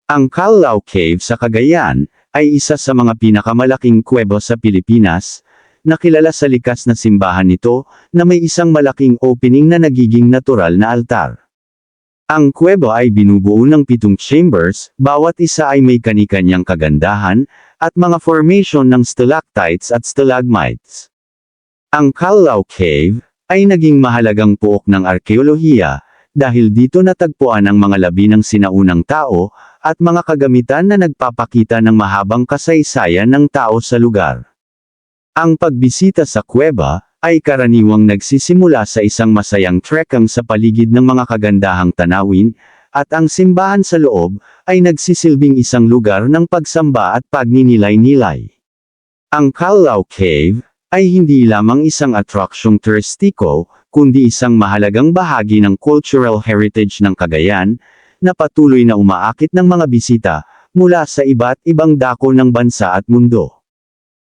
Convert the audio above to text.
Ang Callao Cave sa Cagayan ay isa sa mga pinakamalaking kuweba sa Pilipinas, na kilala sa likas na simbahan nito na may isang malaking opening na nagiging natural na altar. Ang kuweba ay binubuo ng 7 chambers, bawat isa ay may kani-kanyang kagandahan, at mga formation ng stalactites at stalagmites. Ang Callao Cave ay naging mahalagang pook ng arkeolohiya, dahil dito natagpuan ang mga labi ng sinaunang tao, at mga kagamitan na nagpapakita ng mahabang kasaysayan ng tao sa lugar. Ang pagbisita sa kuweba ay karaniwang nagsisimula sa isang masayang trekking sa paligid ng mga kagandahang tanawin, at ang simbahan sa loob ay nagsisilbing isang lugar ng pagsamba at pagninilay-nilay. Ang Callao Cave ay hindi lamang isang atraksyong turistiko, kundi isang mahalagang bahagi ng cultural heritage ng Cagayan, na patuloy na umaakit ng mga bisita mula sa iba't ibang dako ng bansa at mundo.